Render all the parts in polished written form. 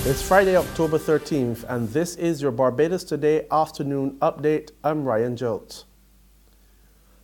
It's Friday, October 13th, and this is your Barbados Today afternoon update. I'm Ryan Joltz.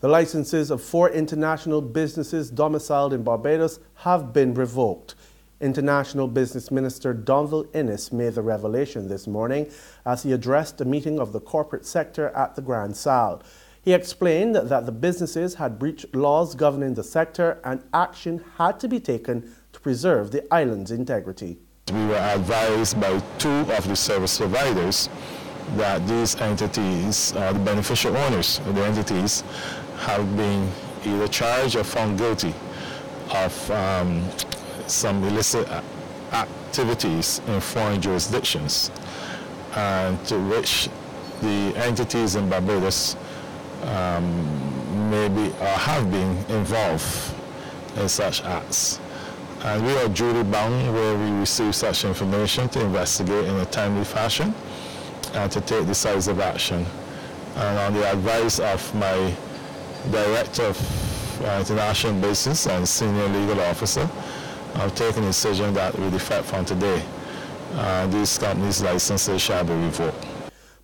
The licenses of 4 international businesses domiciled in Barbados have been revoked. International Business Minister Donville Innes made the revelation this morning as he addressed a meeting of the corporate sector at the Grand Salle. He explained that the businesses had breached laws governing the sector and action had to be taken to preserve the island's integrity. We were advised by 2 of the service providers that these entities, the beneficial owners of the entities, have been either charged or found guilty of some illicit activities in foreign jurisdictions, and to which the entities in Barbados may be or have been involved in such acts. And we are duty bound where we receive such information to investigate in a timely fashion and to take decisive action. And on the advice of my Director of International Business and Senior Legal Officer, I've taken a decision that with effect from today, these companies' licenses shall be revoked.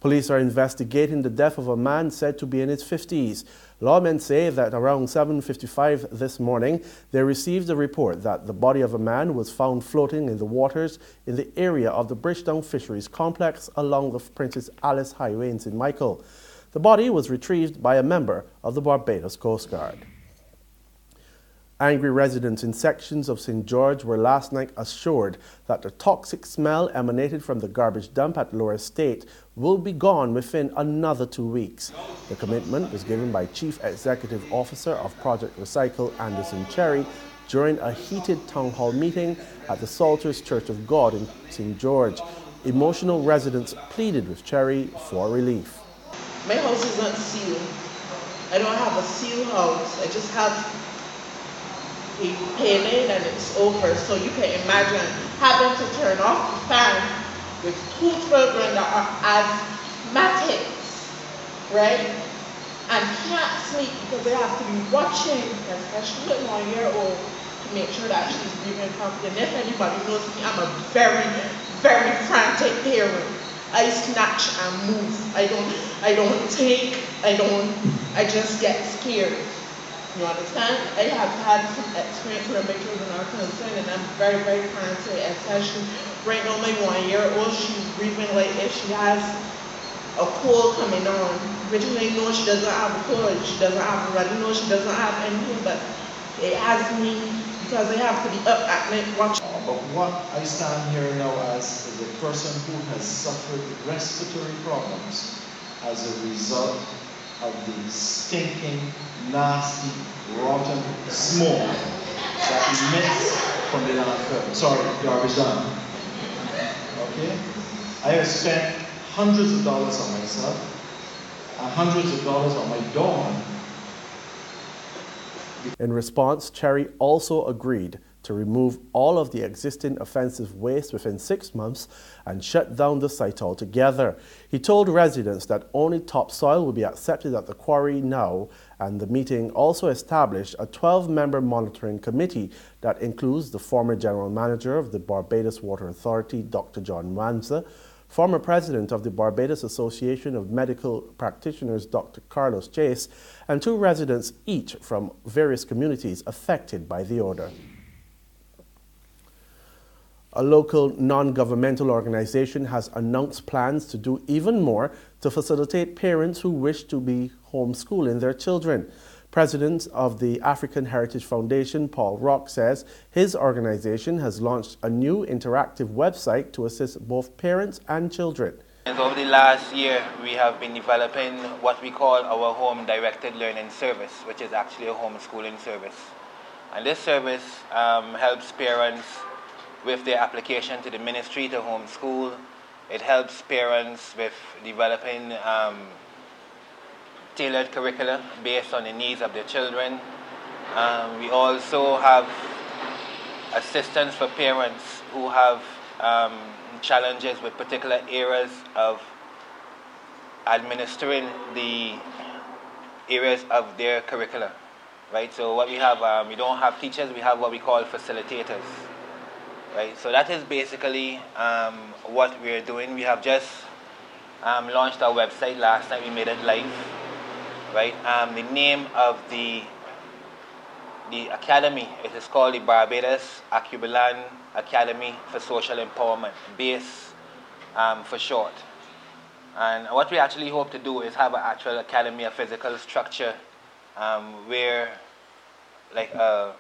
Police are investigating the death of a man said to be in his 50s. Lawmen say that around 7:55 this morning, they received a report that the body of a man was found floating in the waters in the area of the Bridgetown Fisheries Complex along the Princess Alice Highway in St. Michael. The body was retrieved by a member of the Barbados Coast Guard. Angry residents in sections of St. George were last night assured that the toxic smell emanated from the garbage dump at Lower Estate will be gone within another 2 weeks. The commitment was given by Chief Executive Officer of Project Recycle Anderson Cherry during a heated town hall meeting at the Salters Church of God in St. George. Emotional residents pleaded with Cherry for relief. My house is not sealed. I don't have a sealed house. I just have a paling and it's over. So you can imagine having to turn off the fan with 2 children that are asthmatics, right? And can't sleep because they have to be watching, especially with 1 year old, to make sure that she's breathing properly. And if anybody knows me, I'm a very, very frantic parent. I snatch and move. I don't take, I just get scared. You understand? I have had some experience where my children are concerned, and I'm very, very frantic, especially right now my 1-year-old, she's breathing like if she has a cold coming on. Originally, no, she doesn't have a cold, she doesn't have a runny nose, she doesn't have anything, but it has me because I have to be up at night watching. But what I stand here now as is a person who has suffered respiratory problems as a result of the stinking, nasty, rotten smoke that emits from the landfill. Sorry, garbage dump. Okay? I have spent hundreds of dollars on myself and hundreds of dollars on my dog. In response, Cherry also agreed to remove all of the existing offensive waste within 6 months and shut down the site altogether. He told residents that only topsoil will be accepted at the quarry now, and the meeting also established a 12-member monitoring committee that includes the former general manager of the Barbados Water Authority, Dr. John Manza, former president of the Barbados Association of Medical Practitioners, Dr. Carlos Chase, and 2 residents each from various communities affected by the order. A local non-governmental organization has announced plans to do even more to facilitate parents who wish to be homeschooling their children. President of the African Heritage Foundation, Paul Rock, says his organization has launched a new interactive website to assist both parents and children. And over the last year, we have been developing what we call our home-directed learning service, which is actually a homeschooling service. And this service helps parents with their application to the ministry to homeschool. It helps parents with developing tailored curricula based on the needs of their children. We also have assistance for parents who have challenges with particular areas of administering the areas of their curricula, right? So what we have, we don't have teachers, we have what we call facilitators. right? So that is basically what we're doing. We have just launched our website last night. We made it live, right? The name of the academy, it is called the Barbados Acubulan Academy for Social Empowerment, BASE for short. And what we actually hope to do is have an actual academy, a physical structure where, like, well,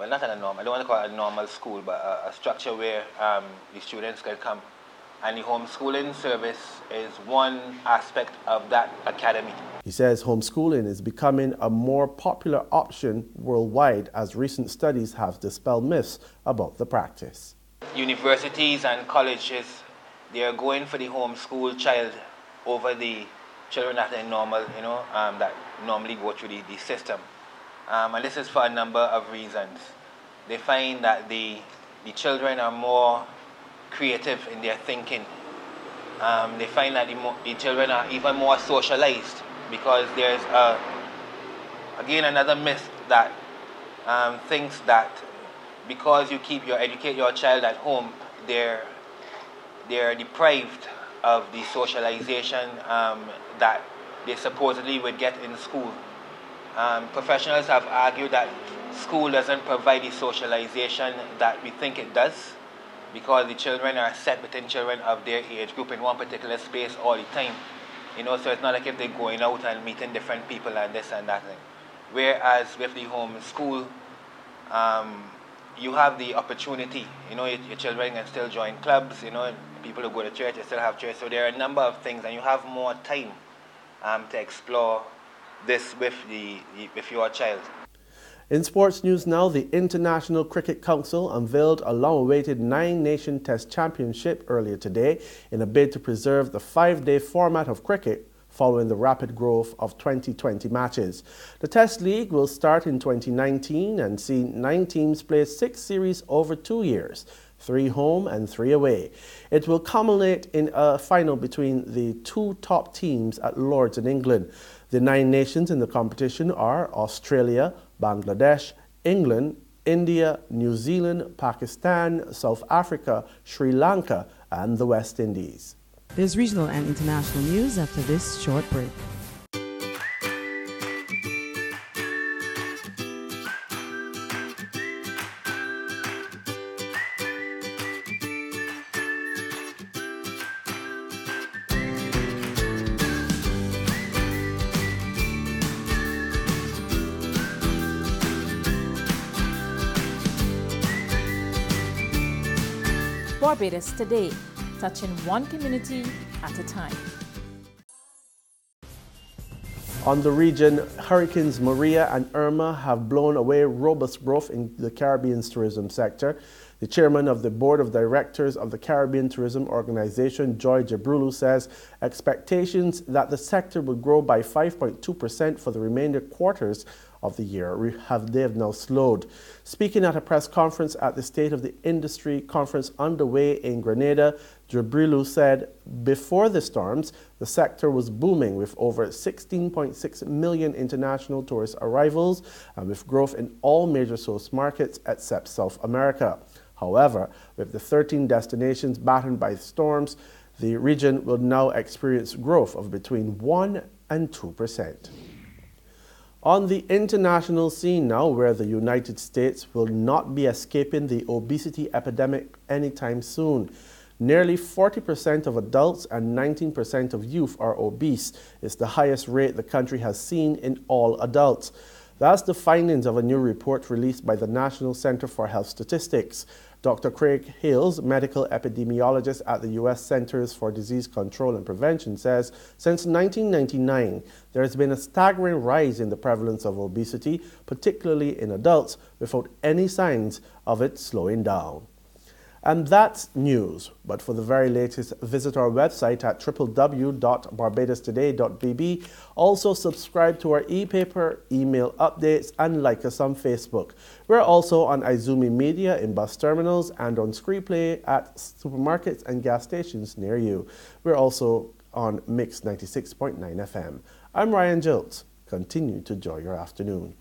not a normal, I don't want to call it a normal school, but a structure where the students can come. And the homeschooling service is one aspect of that academy. He says homeschooling is becoming a more popular option worldwide as recent studies have dispelled myths about the practice. Universities and colleges, they are going for the homeschool child over the children that are normal, that normally go through the system. And this is for a number of reasons. They find that the children are more creative in their thinking. They find that the children are even more socialized because there's, again, another myth that thinks that because you educate your child at home, they're deprived of the socialization that they supposedly would get in school. Professionals have argued that school doesn't provide the socialization that we think it does, because the children are set within children of their age group in one particular space all the time. So it's not like if they're going out and meeting different people and this and that thing. Whereas with the home school, you have the opportunity, your children can still join clubs, people who go to church, they still have church. So there are a number of things, and you have more time to explore this with your child. In sports news now, the International Cricket Council unveiled a long-awaited 9-nation Test Championship earlier today in a bid to preserve the 5-day format of cricket following the rapid growth of 2020 matches. The Test League will start in 2019 and see 9 teams play 6 series over 2 years, 3 home and 3 away. It will culminate in a final between the 2 top teams at Lord's in England. The 9 nations in the competition are Australia, Bangladesh, England, India, New Zealand, Pakistan, South Africa, Sri Lanka, and the West Indies. There's regional and international news after this short break. Barbados Today, touching one community at a time. On the region, Hurricanes Maria and Irma have blown away robust growth in the Caribbean's tourism sector. The chairman of the board of directors of the Caribbean Tourism Organization, Joy Jabrulu, says expectations that the sector will grow by 5.2% for the remainder quarters of the year they have now slowed. Speaking at a press conference at the State of the Industry conference underway in Grenada, Jabrulu said before the storms, the sector was booming with over 16.6 million international tourist arrivals and with growth in all major source markets except South America. However, with the 13 destinations battered by storms, the region will now experience growth of between 1 and 2%. On the international scene now, where the United States will not be escaping the obesity epidemic anytime soon. Nearly 40% of adults and 19% of youth are obese. It's the highest rate the country has seen in all adults. That's the findings of a new report released by the National Center for Health Statistics. Dr. Craig Hales, medical epidemiologist at the U.S. Centers for Disease Control and Prevention, says since 1999, there has been a staggering rise in the prevalence of obesity, particularly in adults, without any signs of it slowing down. And that's news. But for the very latest, visit our website at www.barbadostoday.bb. Also subscribe to our e-paper, email updates, and like us on Facebook. We're also on Izumi Media in bus terminals and on Screenplay at supermarkets and gas stations near you. We're also on Mix 96.9 FM. I'm Ryan Joltz. Continue to enjoy your afternoon.